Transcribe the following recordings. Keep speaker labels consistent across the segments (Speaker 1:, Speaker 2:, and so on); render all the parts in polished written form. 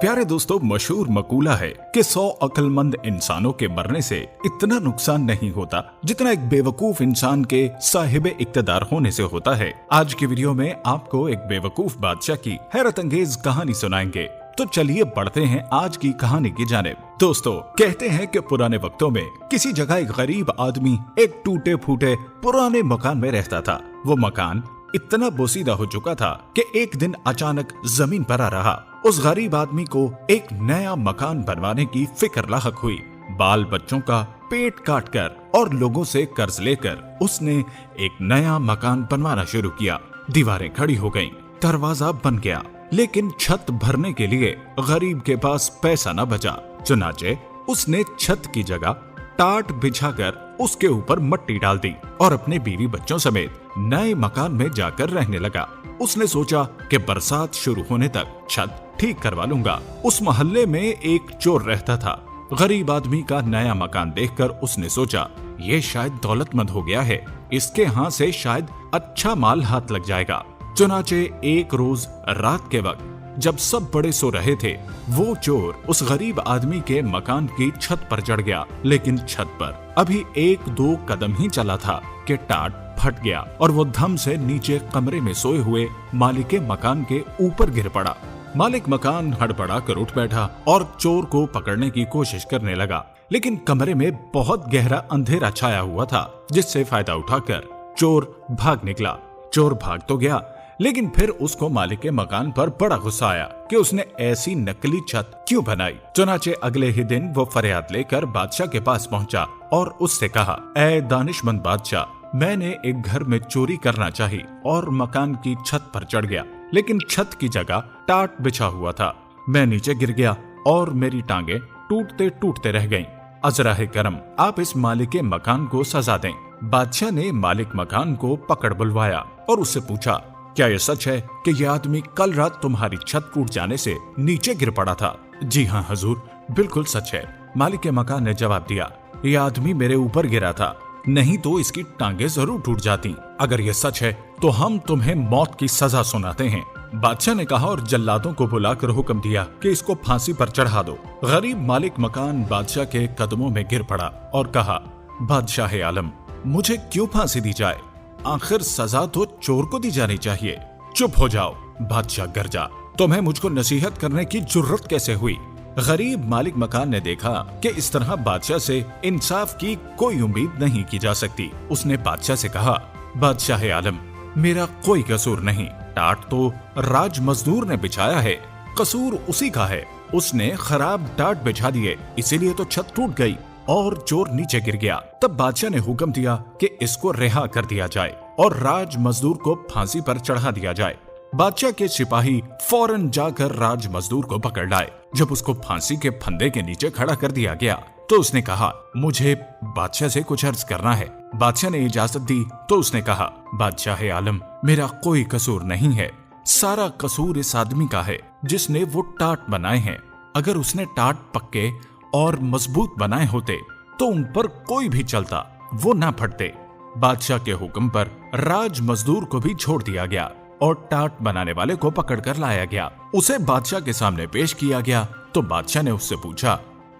Speaker 1: प्यारे दोस्तों, मशहूर मकूला है कि 100 अक्लमंद इंसानों के मरने से इतना नुकसान नहीं होता जितना एक बेवकूफ इंसान के साहिब इक्तदार होने से होता है। आज की वीडियो में आपको एक बेवकूफ बादशाह की हैरत अंगेज कहानी सुनाएंगे। तो चलिए बढ़ते हैं आज की कहानी की जानिब। दोस्तों, कहते हैं कि पुराने वक्तों में किसी जगह एक गरीब आदमी एक टूटे फूटे पुराने मकान में रहता था। वो मकान इतना बोसीदा हो चुका था कि एक दिन अचानक जमीन पर आ रहा। उस गरीब आदमी को एक नया मकान बनवाने की फिक्र लाहक हुई। बाल बच्चों का पेट काटकर और लोगों से कर्ज लेकर उसने एक नया मकान बनवाना शुरू किया। दीवारें खड़ी हो गईं, दरवाजा बन गया, लेकिन छत भरने के लिए गरीब के पास पैसा न बचा। चुनाचे उसने छत की जगह टाट बिछाकर उसके ऊपर मट्टी डाल दी और अपने बीवी बच्चों समेत नए मकान में जाकर रहने लगा। उसने सोचा कि बरसात शुरू होने तक छत ठीक करवा लूंगा। उस मोहल्ले में एक चोर रहता था। गरीब आदमी का नया मकान देखकर उसने सोचा, ये शायद दौलतमंद हो गया है, इसके हाथ से शायद अच्छा माल हाथ लग जाएगा। चुनाचे एक रोज रात के वक्त जब सब बड़े सो रहे थे, वो चोर उस गरीब आदमी के मकान की छत पर चढ़ गया। लेकिन छत पर अभी 1-2 कदम ही चला था कि टाट फट गया और वो धम से नीचे कमरे में सोए हुए मालिक के मकान के ऊपर गिर पड़ा। मालिक मकान हड़बड़ा कर उठ बैठा और चोर को पकड़ने की कोशिश करने लगा, लेकिन कमरे में बहुत गहरा अंधेरा छाया हुआ था, जिससे फायदा उठाकर चोर भाग निकला। चोर भाग तो गया, लेकिन फिर उसको मालिक के मकान पर बड़ा गुस्सा आया कि उसने ऐसी नकली छत क्यों बनाई। चुनाचे अगले ही दिन वो फरियाद लेकर बादशाह के पास पहुंचा और उससे कहा, ऐ दानिशमंद बादशाह, मैंने एक घर में चोरी करना चाही और मकान की छत पर चढ़ गया, लेकिन छत की जगह टाट बिछा हुआ था। मैं नीचे गिर गया और मेरी टांगे टूटते टूटते रह गईं। अजराहे करम, आप इस मालिक के मकान को सजा दें। बादशाह ने मालिक मकान को पकड़ बुलवाया और उससे पूछा, क्या यह सच है कि यह आदमी कल रात तुम्हारी छत टूट जाने से नीचे गिर पड़ा था? जी हाँ हुजूर, बिल्कुल सच है, मालिक के मकान ने जवाब दिया। यह आदमी मेरे ऊपर गिरा था, नहीं तो इसकी टांगे जरूर टूट जाती। अगर यह सच है तो हम तुम्हें मौत की सजा सुनाते हैं। बादशाह ने कहा और जल्लादों को बुलाकर हुक्म दिया कि इसको फांसी पर चढ़ा दो। गरीब मालिक मकान बादशाह के कदमों में गिर पड़ा और कहा, बादशाह आलम, मुझे क्यों फांसी दी जाए? आखिर सजा तो चोर को दी जानी चाहिए। चुप हो जाओ, बादशाह गरजा, तुम्हें मुझको नसीहत करने की जुर्रत कैसे हुई? गरीब मालिक मकान ने देखा कि इस तरह बादशाह से इंसाफ की कोई उम्मीद नहीं की जा सकती। उसने बादशाह से कहा, बादशाह आलम, मेरा कोई कसूर नहीं, टाट तो राज मजदूर ने बिछाया है, कसूर उसी का है। उसने खराब टाट बिछा दिए, इसीलिए तो छत टूट गई और चोर नीचे गिर गया। तब बादशाह ने हुक्म दिया कि इसको रिहा कर दिया जाए और राज मजदूर को फांसी पर चढ़ा दिया जाए। बादशाह के सिपाही फौरन जाकर राज मजदूर को पकड़ लाए। जब उसको फांसी के फंदे के नीचे खड़ा कर दिया गया तो उसने कहा, मुझे बादशाह से कुछ अर्ज करना है। बादशाह ने इजाजत दी तो उसने कहा, बादशाह आलम, मेरा कोई कसूर नहीं है, सारा कसूर इस आदमी का है जिसने वो टाट बनाए हैं। अगर उसने टाट पक्के और मजबूत बनाए होते तो उन पर कोई भी चलता, वो ना फटते। बादशाह के हुक्म पर राज मजदूर को भी छोड़ दिया गया और टाट बनाने वाले को पकड़ कर लाया गया। उसे बादशाह के सामने पेश किया गया तो बादशाह ने उससे पूछा,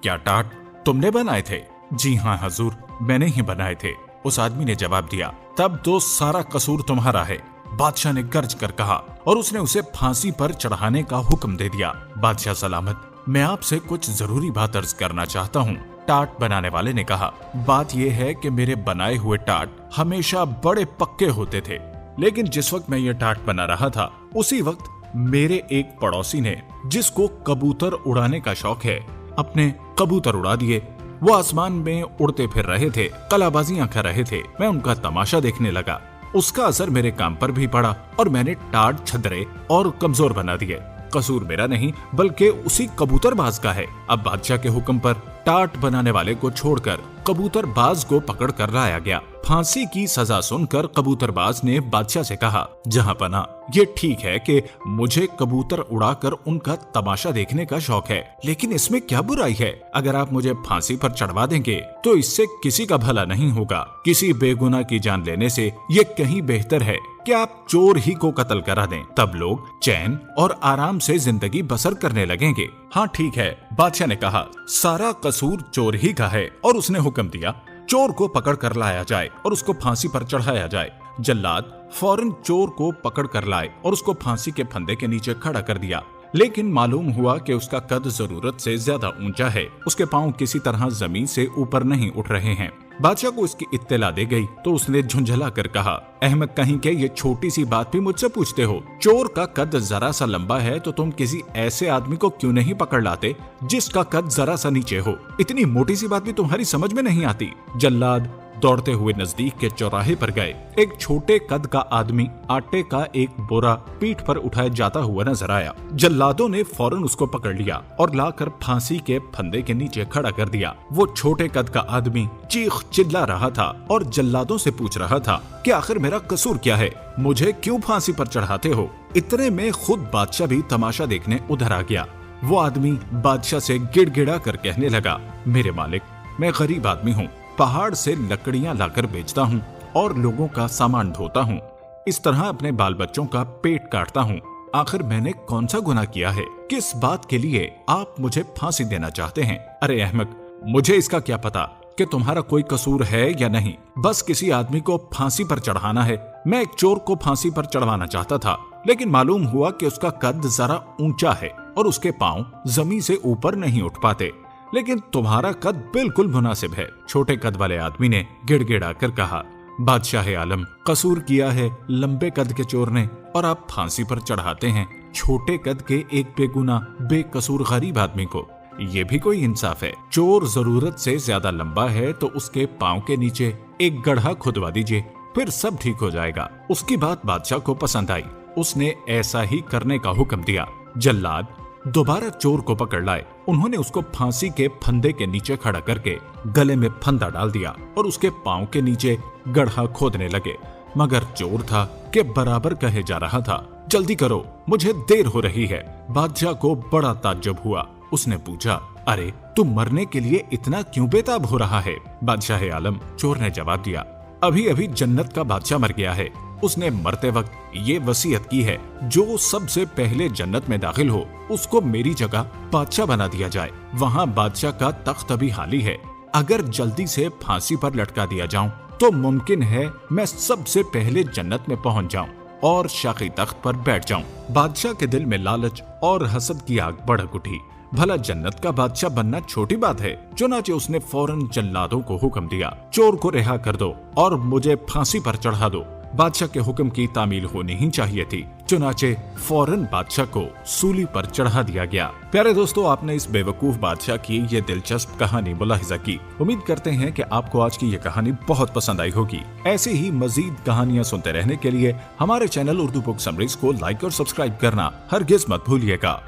Speaker 1: क्या टाट तुमने बनाए थे? जी हाँ हुजूर, मैंने ही बनाए थे, उस आदमी ने जवाब दिया। तब तो सारा कसूर तुम्हारा है, बादशाह ने गर्ज कर कहा और उसने उसे फांसी पर चढ़ाने का हुक्म दे दिया। बादशाह सलामत, मैं आपसे कुछ जरूरी बात अर्ज करना चाहता हूँ। टाट बनाने वाले ने कहा, बात यह है कि मेरे बनाए हुए टाट हमेशा बड़े पक्के होते थे, लेकिन जिस वक्त मैं ये टाट बना रहा था उसी वक्त मेरे एक पड़ोसी ने, जिसको कबूतर उड़ाने का शौक है, अपने कबूतर उड़ा दिए। वो आसमान में उड़ते फिर रहे थे, कलाबाजियां कर रहे थे। मैं उनका तमाशा देखने लगा। उसका असर मेरे काम पर भी पड़ा और मैंने टाट छदरे और कमजोर बना दिए। कसूर मेरा नहीं बल्कि उसी कबूतरबाज का है। अब बादशाह के हुक्म पर टाट बनाने वाले को छोड़कर कबूतरबाज को पकड़ कर लाया गया। फांसी की सजा सुनकर कबूतरबाज ने बादशाह से कहा, जहां पना, ये ठीक है कि मुझे कबूतर उड़ाकर उनका तमाशा देखने का शौक है, लेकिन इसमें क्या बुराई है? अगर आप मुझे फांसी पर चढ़वा देंगे तो इससे किसी का भला नहीं होगा। किसी बेगुनाह की जान लेने से ये कहीं बेहतर है कि आप चोर ही को कत्ल करा दें, तब लोग चैन और आराम से जिंदगी बसर करने लगेंगे। हाँ ठीक है, बादशाह ने कहा, सारा कसूर चोर ही का है। और उसने हुक्म दिया, चोर को पकड़ कर लाया जाए और उसको फांसी पर चढ़ाया जाए। जल्लाद फौरन चोर को पकड़ कर लाए और उसको फांसी के फंदे के नीचे खड़ा कर दिया। लेकिन मालूम हुआ कि उसका कद जरूरत से ज्यादा ऊंचा है, उसके पांव किसी तरह जमीन से ऊपर नहीं उठ रहे हैं। बादशाह को इसकी इत्तला दे गई तो उसने झुंझला कर कहा, अहमद कहीं के ये छोटी सी बात भी मुझसे पूछते हो? चोर का कद जरा सा लंबा है तो तुम किसी ऐसे आदमी को क्यों नहीं पकड़ लाते जिसका कद जरा सा नीचे हो? इतनी मोटी सी बात भी तुम्हारी समझ में नहीं आती। जल्लाद दौड़ते हुए नजदीक के चौराहे पर गए। एक छोटे कद का आदमी आटे का एक बोरा पीठ पर उठाए जाता हुआ नजर आया। जल्लादों ने फौरन उसको पकड़ लिया और लाकर फांसी के फंदे के नीचे खड़ा कर दिया। वो छोटे कद का आदमी चीख चिल्ला रहा था और जल्लादों से पूछ रहा था कि आखिर मेरा कसूर क्या है, मुझे क्यों फांसी पर चढ़ाते हो? इतने में खुद बादशाह भी तमाशा देखने उधर आ गया। वो आदमी बादशाह से गिड़गिड़ा कर कहने लगा, मेरे मालिक, मैं गरीब आदमी हूँ, पहाड़ से लकड़ियां लाकर बेचता हूँ और लोगों का सामान ढोता हूँ, इस तरह अपने बाल बच्चों का पेट काटता हूँ। आखिर मैंने कौन सा गुनाह किया है? किस बात के लिए आप मुझे फांसी देना चाहते हैं? अरे अहमद, मुझे इसका क्या पता कि तुम्हारा कोई कसूर है या नहीं, बस किसी आदमी को फांसी पर चढ़ाना है। मैं एक चोर को फांसी पर चढ़वाना चाहता था, लेकिन मालूम हुआ कि उसका कद जरा ऊंचा है और उसके पांव जमीन से ऊपर नहीं उठ पाते, लेकिन तुम्हारा कद बिल्कुल मुनासिब है। छोटे कद वाले आदमी ने गिड़गिड़ा कर कहा, बादशाह आलम, कसूर किया है लंबे कद के चोर ने और आप फांसी पर चढ़ाते हैं छोटे कद के एक बेगुनाह बेकसूर गरीब आदमी को। ये भी कोई इंसाफ है? चोर जरूरत से ज्यादा लंबा है तो उसके पांव के नीचे एक गड्ढा खुदवा दीजिए, फिर सब ठीक हो जाएगा। उसकी बात बादशाह को पसंद आई, उसने ऐसा ही करने का हुक्म दिया। जल्लाद दोबारा चोर को पकड़ लाए। उन्होंने उसको फांसी के फंदे के नीचे खड़ा करके गले में फंदा डाल दिया और उसके पांव के नीचे गड्ढा खोदने लगे, मगर चोर था कि बराबर कहे जा रहा था, जल्दी करो, मुझे देर हो रही है। बादशाह को बड़ा ताज्जुब हुआ। उसने पूछा, अरे तू मरने के लिए इतना क्यों बेताब हो रहा है? बादशाह आलम, चोर ने जवाब दिया, अभी अभी जन्नत का बादशाह मर गया है। उसने मरते वक्त ये वसीयत की है, जो सबसे पहले जन्नत में दाखिल हो उसको मेरी जगह बादशाह बना दिया जाए। वहाँ बादशाह का तख्त अभी खाली है, अगर जल्दी से फांसी पर लटका दिया जाऊं तो मुमकिन है मैं सबसे पहले जन्नत में पहुंच जाऊं और शाही तख्त पर बैठ जाऊं। बादशाह के दिल में लालच और हसद की आग भड़क उठी। भला जन्नत का बादशाह बनना छोटी बात है? चुनाचे उसने फौरन जल्लादों को हुक्म दिया, चोर को रिहा कर दो और मुझे फांसी पर चढ़ा दो। बादशाह के हुक्म की तामील होनी ही चाहिए थी। चुनाचे फौरन बादशाह को सूली पर चढ़ा दिया गया। प्यारे दोस्तों, आपने इस बेवकूफ बादशाह की ये दिलचस्प कहानी मुलाहिजा की। उम्मीद करते हैं कि आपको आज की ये कहानी बहुत पसंद आई होगी। ऐसे ही मजीद कहानियां सुनते रहने के लिए हमारे चैनल उर्दू बुक समरीज को लाइक और सब्सक्राइब करना हरगिज मत भूलिएगा।